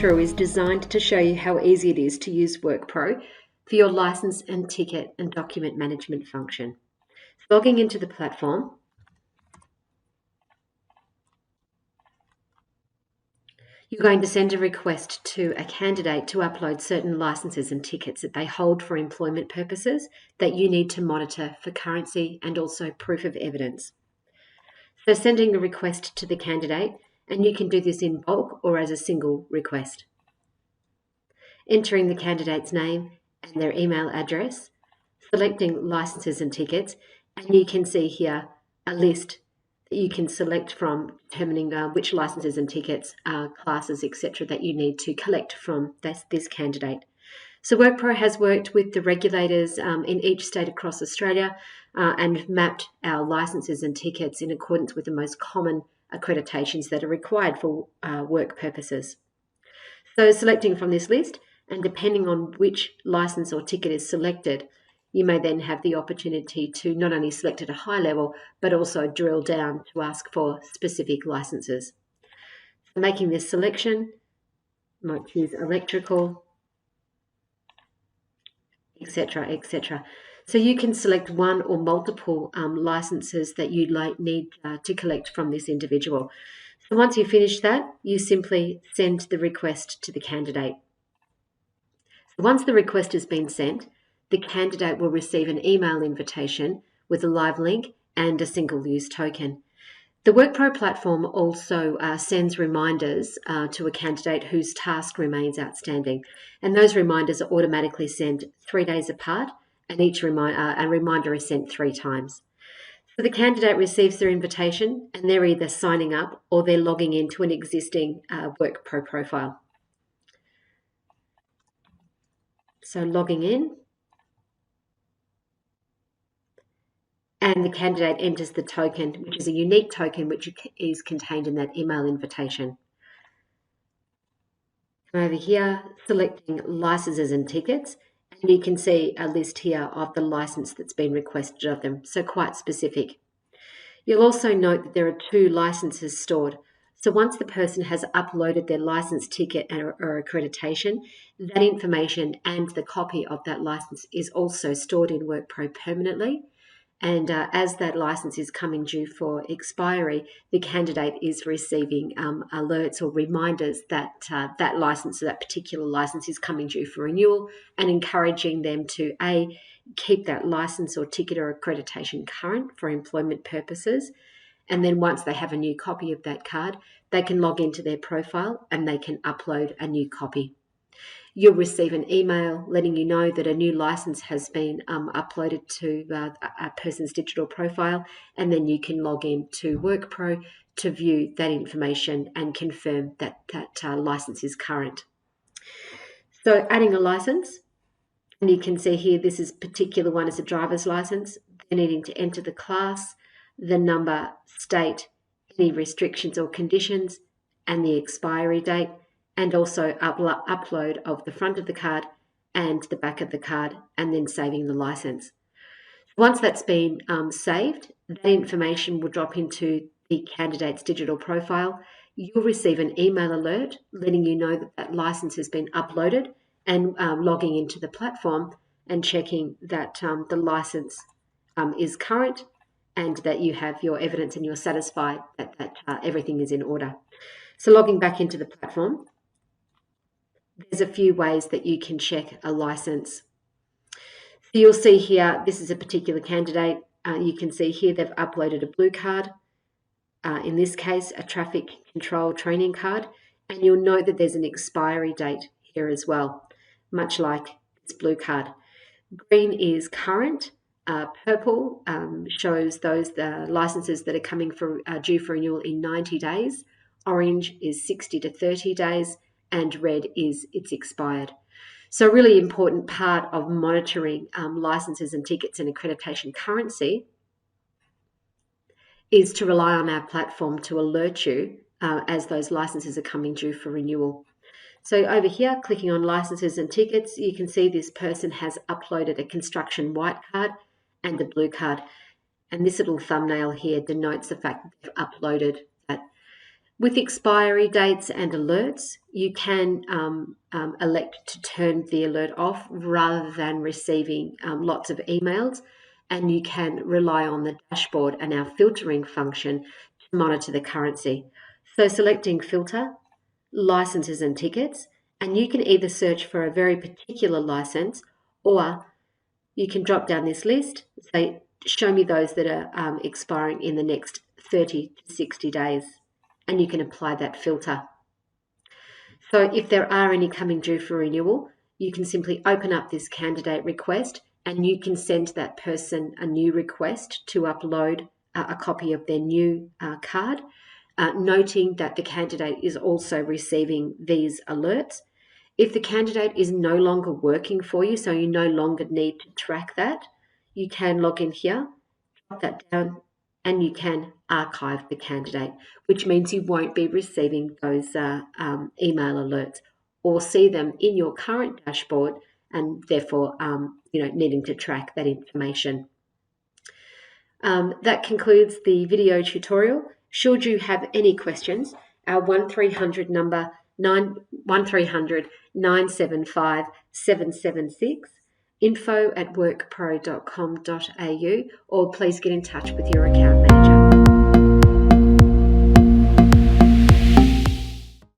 through is designed to show you how easy it is to use WorkPro for your license and ticket and document management function. Logging into the platform, you're going to send a request to a candidate to upload certain licenses and tickets that they hold for employment purposes that you need to monitor for currency and also proof of evidence. So sending a request to the candidate, and you can do this in bulk or as a single request. Entering the candidate's name and their email address, selecting licenses and tickets, and you can see here a list that you can select from, determining which licenses and tickets, classes, etc. that you need to collect from this candidate. So WorkPro has worked with the regulators in each state across Australia and mapped our licenses and tickets in accordance with the most common accreditations that are required for work purposes. So selecting from this list, and depending on which license or ticket is selected, you may then have the opportunity to not only select at a high level, but also drill down to ask for specific licenses. So making this selection, you might choose electrical, etc., etc. So you can select one or multiple licenses that you need to collect from this individual. So once you finish that, you simply send the request to the candidate. So once the request has been sent, the candidate will receive an email invitation with a live link and a single-use token. The WorkPro platform also sends reminders to a candidate whose task remains outstanding, and those reminders are automatically sent 3 days apart, and each reminder is sent 3 times. So the candidate receives their invitation, and they're either signing up or they're logging into an existing WorkPro profile. So logging in, and the candidate enters the token, which is a unique token which is contained in that email invitation. Come over here, selecting licenses and tickets, and you can see a list here of the license that's been requested of them, so quite specific. You'll also note that there are 2 licenses stored. So once the person has uploaded their license, ticket, or accreditation, that information and the copy of that license is also stored in WorkPro permanently. And as that license is coming due for expiry, the candidate is receiving alerts or reminders that that license, that particular license, is coming due for renewal, and encouraging them to keep that license or ticket or accreditation current for employment purposes. And then once they have a new copy of that card, they can log into their profile and they can upload a new copy. You'll receive an email letting you know that a new license has been uploaded to a person's digital profile, and then you can log in to WorkPro to view that information and confirm that license is current. So adding a license, and you can see here this is particular one is a driver's license. They're needing to enter the class, the number, state, any restrictions or conditions, and the expiry date, and also upload of the front of the card and the back of the card, and then saving the license. Once that's been saved, that information will drop into the candidate's digital profile. You'll receive an email alert letting you know that that license has been uploaded, and logging into the platform and checking that the license is current and that you have your evidence and you're satisfied that everything is in order. So logging back into the platform, there's a few ways that you can check a license. So you'll see here, this is a particular candidate. You can see here they've uploaded a blue card, in this case a traffic control training card, and you'll note that there's an expiry date here as well, much like this blue card. Green is current, purple shows the licenses that are coming for due for renewal in 90 days, orange is 60 to 30 days, and red is it's expired. So a really important part of monitoring licenses and tickets and accreditation currency is to rely on our platform to alert you as those licenses are coming due for renewal. So over here, clicking on licenses and tickets, you can see this person has uploaded a construction white card and a blue card. And this little thumbnail here denotes the fact that they've uploaded that. With expiry dates and alerts, you can elect to turn the alert off rather than receiving lots of emails, and you can rely on the dashboard and our filtering function to monitor the currency. So selecting filter, licenses and tickets, and you can either search for a very particular license, or you can drop down this list, say, show me those that are expiring in the next 30 to 60 days, and you can apply that filter. So if there are any coming due for renewal, you can simply open up this candidate request and you can send that person a new request to upload a copy of their new card, noting that the candidate is also receiving these alerts. If the candidate is no longer working for you, so you no longer need to track that, you can log in here, drop that down, and you can archive the candidate, which means you won't be receiving those email alerts or see them in your current dashboard, and therefore needing to track that information. That concludes the video tutorial. Should you have any questions, our 1300 number 1300 975 776, info@workpro.com.au, or please get in touch with your account manager.